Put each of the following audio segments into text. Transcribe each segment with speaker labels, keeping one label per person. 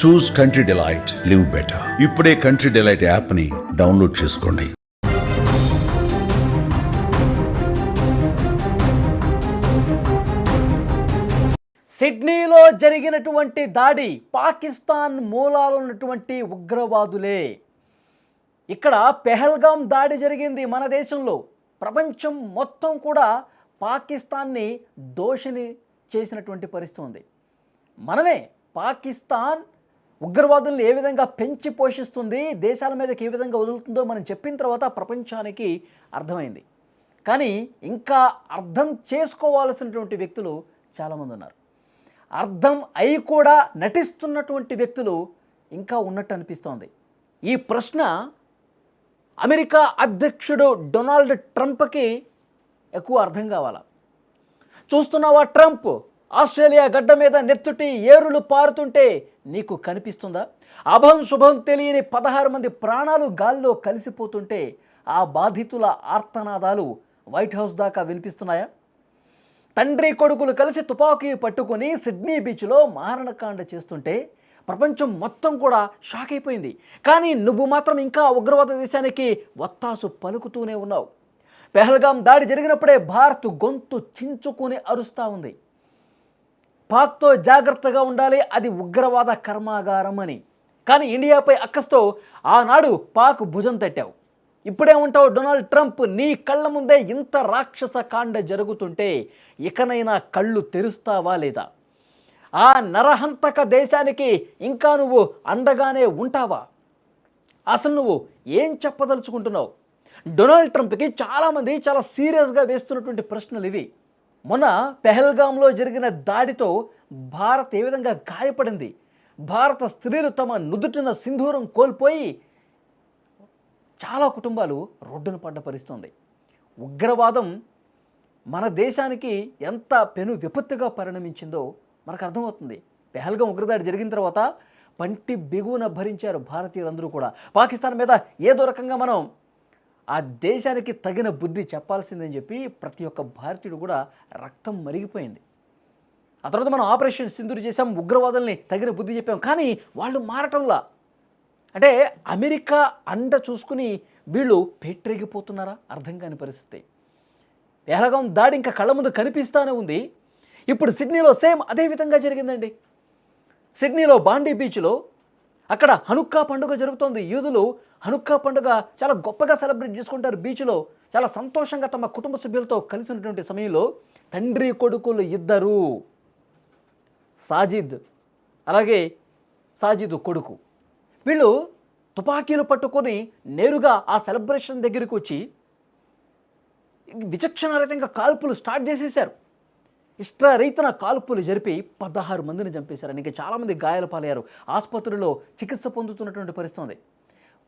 Speaker 1: చూస్ country delight, live better. ఇప్పుడే country delight యాప్ని download చేసుకోండి.
Speaker 2: సిడ్నీలో జరిగినటువంటి దాడి పాకిస్తాన్ మూలాలు ఉన్నటువంటి ఉగ్రవాదులే. ఇక్కడ పెహల్గాం దాడి జరిగింది మన దేశంలో. ప్రపంచం మొత్తం కూడా పాకిస్తాన్ని దోషిని చేసినటువంటి పరిస్థితి ఉంది. మనమే పాకిస్తాన్ ఉగ్రవాదుల్ని ఏ విధంగా పెంచి పోషిస్తుంది, దేశాల మీదకి ఏ విధంగా వదులుతుందో మనం చెప్పిన తర్వాత ప్రపంచానికి అర్థమైంది. కానీ ఇంకా అర్థం చేసుకోవాల్సినటువంటి వ్యక్తులు చాలామంది ఉన్నారు. అర్థం అయి కూడా నటిస్తున్నటువంటి వ్యక్తులు ఇంకా ఉన్నట్టు అనిపిస్తోంది. ఈ ప్రశ్న అమెరికా అధ్యక్షుడు డొనాల్డ్ ట్రంప్కి ఎక్కువ అర్థం కావాలా. చూస్తున్నావా ట్రంప్, ఆస్ట్రేలియా గడ్డ మీద నెత్తుటి ఏరులు పారుతుంటే నీకు కనిపిస్తుందా? అభం శుభం తెలియని 16 మంది ప్రాణాలు గాల్లో కలిసిపోతుంటే ఆ బాధితుల ఆర్తనాదాలు వైట్ హౌస్ దాకా వినిపిస్తున్నాయా? తండ్రి కొడుకులు కలిసి తుపాకీ పట్టుకుని సిడ్నీ బీచ్లో మారణకాండ చేస్తుంటే ప్రపంచం మొత్తం కూడా షాక్ అయిపోయింది. కానీ నువ్వు మాత్రం ఇంకా ఉగ్రవాద దేశానికి వత్తాసు పలుకుతూనే ఉన్నావు. పెహల్గాం దాడి జరిగినప్పుడే భారత్ గొంతు చించుకుని అరుస్తూ ఉంది. పాక్తో జాగ్రత్తగా ఉండాలి, అది ఉగ్రవాద కర్మాగారం అని. కానీ ఇండియాపై అక్కస్తో ఆనాడు పాక్ భుజం తట్టావు. ఇప్పుడే ఉంటావు డొనాల్డ్ ట్రంప్, నీ కళ్ళ ముందే ఇంత రాక్షస కాండ జరుగుతుంటే ఇకనైనా కళ్ళు తెరుస్తావా లేదా? ఆ నరహంతక దేశానికి ఇంకా నువ్వు అండగానే ఉంటావా? అసలు నువ్వు ఏం చెప్పదలుచుకుంటున్నావు? డొనాల్డ్ ట్రంప్కి చాలామంది చాలా సీరియస్గా వేస్తున్నటువంటి ప్రశ్నలు ఇవి. మొన్న పెహల్గాంలో జరిగిన దాడితో భారత్ ఏ విధంగా గాయపడింది? భారత స్త్రీలు తమ నుదుటిన సింధూరం కోల్పోయి చాలా కుటుంబాలు రోడ్డున పడ్డ పరిస్థితుంది. ఉగ్రవాదం మన దేశానికి ఎంత పెను విపత్తుగా పరిణమించిందో మనకు అర్థమవుతుంది. పెహల్గాం ఉగ్రదాడి జరిగిన తర్వాత పంటి బిగువున భరించారు భారతీయులందరూ కూడా. పాకిస్తాన్ మీద ఏదో రకంగా మనం ఆ దేశానికి తగిన బుద్ధి చెప్పాల్సిందని చెప్పి ప్రతి ఒక్క భారతీయుడు కూడా రక్తం మరిగిపోయింది. ఆ తర్వాత మనం ఆపరేషన్ సింధూర్ చేసాం, ఉగ్రవాదుల్ని తగిన బుద్ధి చెప్పాం. కానీ వాళ్ళు మారటంలా, అంటే అమెరికా అండ చూసుకుని వీళ్ళు పేట్రేగిపోతున్నారా? అర్థం కాని పరిస్థితి. పెహల్గాం దాడి ఇంకా కళ్ళ ముందు కనిపిస్తూనే ఉంది. ఇప్పుడు సిడ్నీలో సేమ్ అదే విధంగా జరిగిందండి. సిడ్నీలో బాండీ బీచ్లో అక్కడ హనుక్కా పండుగ జరుగుతోంది. యూదులు హనుక్కా పండుగ చాలా గొప్పగా సెలబ్రేట్ చేసుకుంటారు. బీచ్లో చాలా సంతోషంగా తమ కుటుంబ సభ్యులతో కలిసినటువంటి సమయంలో తండ్రి కొడుకులు ఇద్దరు, సాజిద్ అలాగే సాజిద్ కొడుకు, వీళ్ళు తుపాకీలు పట్టుకొని నేరుగా ఆ సెలబ్రేషన్ దగ్గరికి వచ్చి విచక్షణారహితంగా కాల్పులు స్టార్ట్ చేసేశారు. ఇష్టరీతిన కాల్పులు జరిపి 16 మందిని చంపేశారు. ఇంకా చాలామంది గాయాల పాలయ్యారు. ఆసుపత్రిలో చికిత్స పొందుతున్నటువంటి పరిస్థితి ఉంది.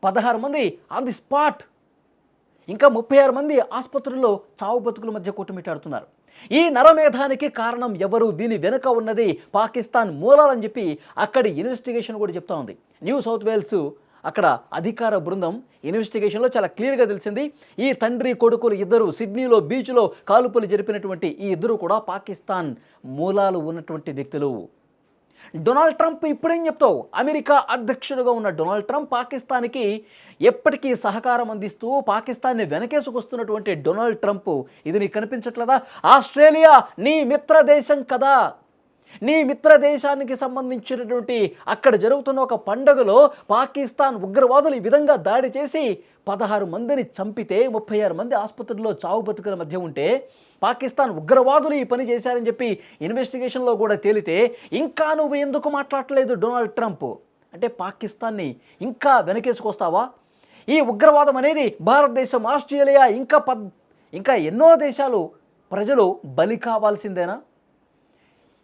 Speaker 2: 16 మంది ఆన్ ది స్పాట్, ఇంకా 36 మంది ఆసుపత్రుల్లో చావు బతుకుల మధ్య కొట్టుమిట్టాడుతున్నారు. ఈ నరమేధానికి కారణం ఎవరు? దీని వెనుక ఉన్నది పాకిస్తాన్ మూలాలని చెప్పి అక్కడి ఇన్వెస్టిగేషన్ కూడా చెప్తా ఉంది. న్యూ సౌత్ వేల్స్ అక్కడ అధికార బృందం ఇన్వెస్టిగేషన్లో చాలా క్లియర్గా తెలిసింది. ఈ తండ్రి కొడుకులు ఇద్దరు సిడ్నీలో బీచ్లో కాల్పులు జరిపినటువంటి ఈ ఇద్దరు కూడా పాకిస్తాన్ మూలాలు ఉన్నటువంటి వ్యక్తులు. డొనాల్డ్ ట్రంప్ ఇప్పుడేం చెప్తావు? అమెరికా అధ్యక్షుడుగా ఉన్న డొనాల్డ్ ట్రంప్ పాకిస్తాన్కి ఎప్పటికీ సహకారం అందిస్తూ పాకిస్తాన్ని వెనకేసుకొస్తున్నటువంటి డొనాల్డ్ ట్రంప్, ఇది నీకు కనిపించట్లేదా? ఆస్ట్రేలియా నీ మిత్ర దేశం కదా. నీ మిత్ర దేశానికి సంబంధించినటువంటి అక్కడ జరుగుతున్న ఒక పండుగలో పాకిస్తాన్ ఉగ్రవాదులు ఈ విధంగా దాడి చేసి 16 మందిని చంపితే 36 మంది ఆసుపత్రిలో చావు బతుకుల మధ్య ఉంటే పాకిస్తాన్ ఉగ్రవాదులు ఈ పని చేశారని చెప్పి ఇన్వెస్టిగేషన్లో కూడా తేలితే ఇంకా నువ్వు ఎందుకు మాట్లాడలేదు డొనాల్డ్ ట్రంప్? అంటే పాకిస్తాన్ని ఇంకా వెనకేసుకొస్తావా? ఈ ఉగ్రవాదం అనేది భారతదేశం, ఆస్ట్రేలియా, ఇంకా ఎన్నో దేశాలు ప్రజలు బలి కావాల్సిందేనా?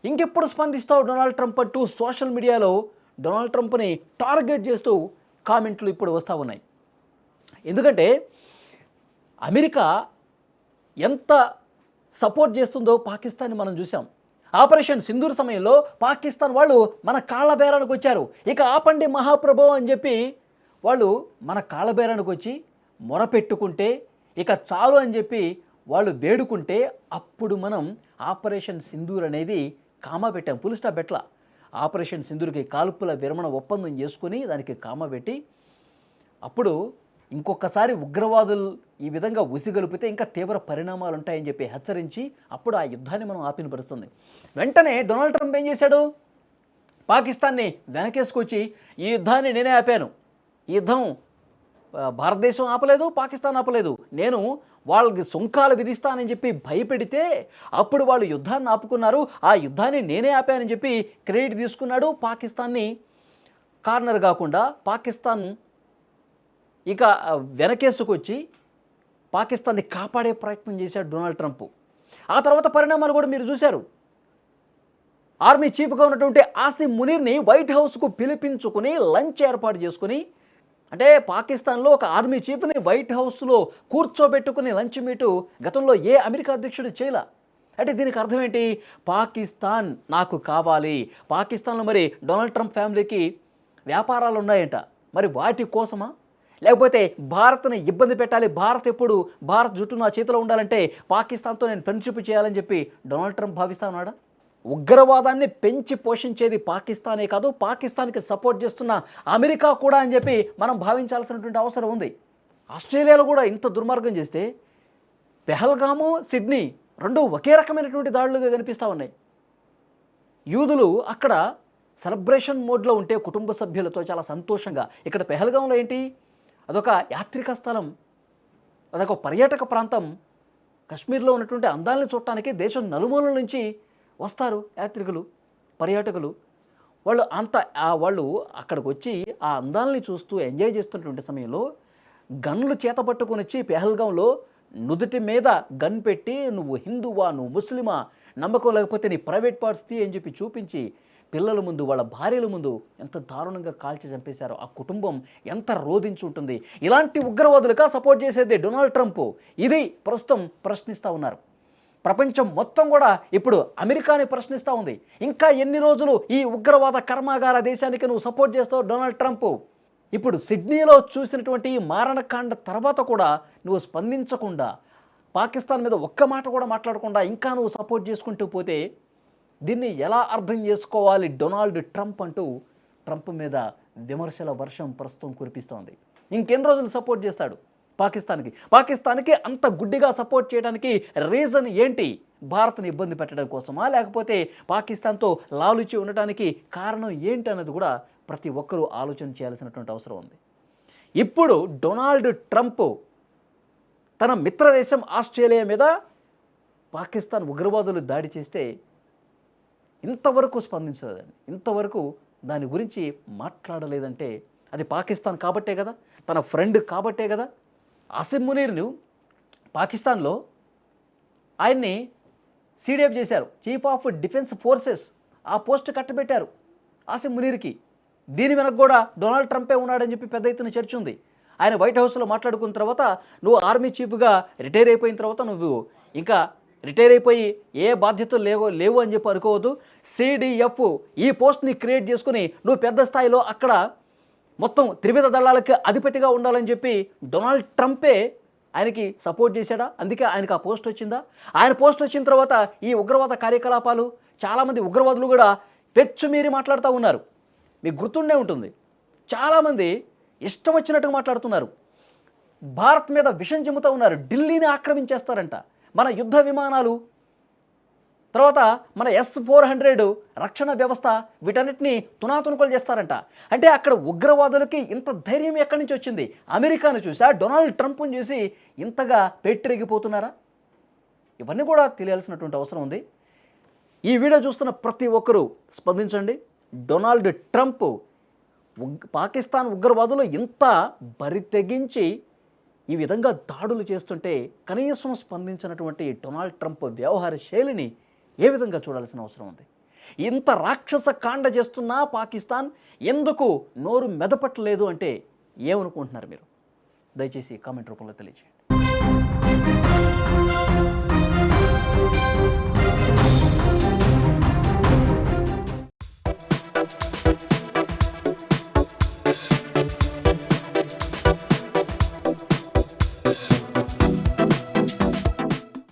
Speaker 2: ఇంకెప్పుడు స్పందిస్తావు డొనాల్డ్ ట్రంప్ అంటూ సోషల్ మీడియాలో డొనాల్డ్ ట్రంప్ని టార్గెట్ చేస్తూ కామెంట్లు ఇప్పుడు వస్తూ ఉన్నాయి. ఎందుకంటే అమెరికా ఎంత సపోర్ట్ చేస్తుందో పాకిస్తాన్ని మనం చూసాం. ఆపరేషన్ సింధూర్ సమయంలో పాకిస్తాన్ వాళ్ళు మన కాళ్ళబేరానికి వచ్చారు. ఇక ఆపండి మహాప్రభు అని చెప్పి వాళ్ళు మన కాళ్ళబేరానికి వచ్చి మొరపెట్టుకుంటే ఇక చాలు అని చెప్పి వాళ్ళు వేడుకుంటే అప్పుడు మనం ఆపరేషన్ సింధూర్ అనేది కామా పెట్టాం, ఫుల్ స్టాప్ పెట్టలా. ఆపరేషన్ సింధూర్కి కాల్పుల విరమణ ఒప్పందం చేసుకుని దానికి కామ పెట్టి అప్పుడు ఇంకొకసారి ఉగ్రవాదులు ఈ విధంగా ఉసిగొలిపితే ఇంకా తీవ్ర పరిణామాలు ఉంటాయని చెప్పి హెచ్చరించి అప్పుడు ఆ యుద్ధాన్ని మనం ఆపిన పరుస్తుంది. వెంటనే డొనాల్డ్ ట్రంప్ ఏం చేశాడు? పాకిస్తాన్ని వెనకేసుకొచ్చి ఈ యుద్ధాన్ని నేనే ఆపాను, ఈ యుద్ధం భారతదేశం ఆపలేదు, పాకిస్తాన్ ఆపలేదు, నేను వాళ్ళకి సుంకాలు విధిస్తానని చెప్పి భయపెడితే అప్పుడు వాళ్ళు యుద్ధాన్ని ఆపుకున్నారు, ఆ యుద్ధాన్ని నేనే ఆపానని చెప్పి క్రెడిట్ తీసుకున్నాడు. పాకిస్తాన్ని కార్నర్ కాకుండా పాకిస్తాన్ ఇక వెనకేసుకొచ్చి పాకిస్తాన్ని కాపాడే ప్రయత్నం చేశాడు డొనాల్డ్ ట్రంప్. ఆ తర్వాత పరిణామాలు కూడా మీరు చూశారు. ఆర్మీ చీఫ్గా ఉన్నటువంటి ఆసిమ్ మునీర్ని వైట్ హౌస్కు పిలిపించుకుని లంచ్ ఏర్పాటు చేసుకుని, అంటే పాకిస్తాన్లో ఒక ఆర్మీ చీఫ్ని వైట్ హౌస్లో కూర్చోబెట్టుకుని లంచ్ మీటు గతంలో ఏ అమెరికా అధ్యక్షుడు చేయలా. అంటే దీనికి అర్థం ఏంటి? పాకిస్తాన్ నాకు కావాలి. పాకిస్తాన్లో మరి డొనాల్డ్ ట్రంప్ ఫ్యామిలీకి వ్యాపారాలు ఉన్నాయంట, మరి వాటి కోసమా, లేకపోతే భారత్ని ఇబ్బంది పెట్టాలి, భారత్ జుట్టు నా చేతిలో ఉండాలంటే పాకిస్తాన్తో నేను ఫ్రెండ్షిప్ చేయాలని చెప్పి డొనాల్డ్ ట్రంప్ భావిస్తా ఉన్నాడా? ఉగ్రవాదాన్ని పెంచి పోషించేది పాకిస్తానే కాదు, పాకిస్తాన్కి సపోర్ట్ చేస్తున్న అమెరికా కూడా అని చెప్పి మనం భావించాల్సినటువంటి అవసరం ఉంది. ఆస్ట్రేలియాలో కూడా ఇంత దుర్మార్గం చేస్తే పెహల్గాము, సిడ్నీ రెండు ఒకే రకమైనటువంటి దాడులుగా కనిపిస్తూ ఉన్నాయి. యూదులు అక్కడ సెలబ్రేషన్ మోడ్లో ఉంటే కుటుంబ సభ్యులతో చాలా సంతోషంగా, ఇక్కడ పెహల్గాంలో ఏంటి, అదొక యాత్రిక స్థలం, అదొక పర్యాటక ప్రాంతం. కశ్మీర్లో ఉన్నటువంటి అందాలను చూడటానికి దేశం నలుమూలల నుంచి వస్తారు యాత్రికులు, పర్యాటకులు. వాళ్ళు అక్కడికి వచ్చి ఆ అందాలని చూస్తూ ఎంజాయ్ చేస్తున్నటువంటి సమయంలో గన్లు చేతపట్టుకొని వచ్చి పెహల్గాంలో నుదుటి మీద గన్ పెట్టి నువ్వు హిందువా, నువ్వు ముస్లిమా, నమ్మకం లేకపోతే నీ ప్రైవేట్ పార్ట్స్ తీ అని చెప్పి చూపించి పిల్లల ముందు, వాళ్ళ భార్యల ముందు ఎంత దారుణంగా కాల్చి చంపేశారో. ఆ కుటుంబం ఎంత రోధించి ఉంటుంది. ఇలాంటి ఉగ్రవాదులుగా సపోర్ట్ చేసేది డొనాల్డ్ ట్రంప్. ఇది ప్రస్తుతం ప్రశ్నిస్తూ ఉన్నారు. ప్రపంచం మొత్తం కూడా ఇప్పుడు అమెరికాని ప్రశ్నిస్తూ ఉంది. ఇంకా ఎన్ని రోజులు ఈ ఉగ్రవాద కర్మాగార దేశానికి నువ్వు సపోర్ట్ చేస్తావు డొనాల్డ్ ట్రంప్? ఇప్పుడు సిడ్నీలో చూసినటువంటి ఈ మారణకాండ తర్వాత కూడా నువ్వు స్పందించకుండా, పాకిస్తాన్ మీద ఒక్క మాట కూడా మాట్లాడకుండా ఇంకా నువ్వు సపోర్ట్ చేసుకుంటూ పోతే దీన్ని ఎలా అర్థం చేసుకోవాలి డొనాల్డ్ ట్రంప్ అంటూ ట్రంప్ మీద విమర్శల వర్షం ప్రస్తుతం కురిపిస్తోంది. ఇంకెన్ని రోజులు సపోర్ట్ చేస్తాడు పాకిస్తాన్కి అంత గుడ్డిగా సపోర్ట్ చేయడానికి రీజన్ ఏంటి? భారత్ని ఇబ్బంది పెట్టడం కోసమా, లేకపోతే పాకిస్తాన్తో లాలుచి ఉండటానికి కారణం ఏంటి అన్నది కూడా ప్రతి ఒక్కరూ ఆలోచన చేయాల్సినటువంటి అవసరం ఉంది. ఇప్పుడు డొనాల్డ్ ట్రంప్ తన మిత్రదేశం ఆస్ట్రేలియా మీద పాకిస్తాన్ ఉగ్రవాదులు దాడి చేస్తే ఇంతవరకు స్పందించలేదండి, ఇంతవరకు దాని గురించి మాట్లాడలేదంటే అది పాకిస్తాన్ కాబట్టే కదా, తన ఫ్రెండ్ కాబట్టే కదా. ఆసిమ్ మునీర్ను పాకిస్తాన్లో ఆయన్ని సిడిఎఫ్ చేశారు, చీఫ్ ఆఫ్ డిఫెన్స్ ఫోర్సెస్, ఆ పోస్ట్ కట్టబెట్టారు ఆసిమ్ మునీర్కి. దీని వెనక కూడా డొనాల్డ్ ట్రంపే ఉన్నాడని చెప్పి పెద్ద ఎత్తున చర్చ ఉంది. ఆయన వైట్ హౌస్లో మాట్లాడుకున్న తర్వాత నువ్వు ఆర్మీ చీఫ్గా రిటైర్ అయిపోయిన తర్వాత నువ్వు ఇంకా రిటైర్ అయిపోయి ఏ బాధ్యతలు లేవు అని చెప్పి అనుకోవద్దు. సిడిఎఫ్ ఈ పోస్ట్ని క్రియేట్ చేసుకుని నువ్వు పెద్ద స్థాయిలో అక్కడ మొత్తం త్రివిధ దళాలకు అధిపతిగా ఉండాలని చెప్పి డొనాల్డ్ ట్రంపే ఆయనకి సపోర్ట్ చేశాడా? అందుకే ఆయనకు ఆ పోస్ట్ వచ్చిందా? ఆయన పోస్ట్ వచ్చిన తర్వాత ఈ ఉగ్రవాద కార్యకలాపాలు చాలామంది ఉగ్రవాదులు కూడా పెచ్చుమీరి మాట్లాడుతూ ఉన్నారు. మీకు గుర్తుండే ఉంటుంది, చాలామంది ఇష్టం వచ్చినట్టుగా మాట్లాడుతున్నారు. భారత్ మీద విషం చిమ్ముతూ ఉన్నారు. ఢిల్లీని ఆక్రమించేస్తారంట, మన యుద్ధ విమానాలు, తర్వాత మన S-400 రక్షణ వ్యవస్థ, వీటన్నిటిని తునాతునుకలు చేస్తారంట. అంటే అక్కడ ఉగ్రవాదులకి ఇంత ధైర్యం ఎక్కడి నుంచి వచ్చింది? అమెరికాను చూసా, డొనాల్డ్ ట్రంప్ను చూసి ఇంతగా పెట్టిరిగిపోతున్నారా? ఇవన్నీ కూడా తెలియాల్సినటువంటి అవసరం ఉంది. ఈ వీడియో చూస్తున్న ప్రతి ఒక్కరూ స్పందించండి. డొనాల్డ్ ట్రంప్ పాకిస్తాన్ ఉగ్రవాదులు ఇంత బరి తెగించి ఈ విధంగా దాడులు చేస్తుంటే కనీసం స్పందించినటువంటి డొనాల్డ్ ట్రంప్ వ్యవహార శైలిని ఏ విధంగా చూడాల్సిన అవసరం ఉంది? ఇంత రాక్షస కాండ చేస్తున్నా పాకిస్తాన్ ఎందుకు నోరు మెదపట్లేదు అంటే ఏమనుకుంటున్నారు మీరు? దయచేసి కామెంట్ రూపంలో తెలియజేయండి.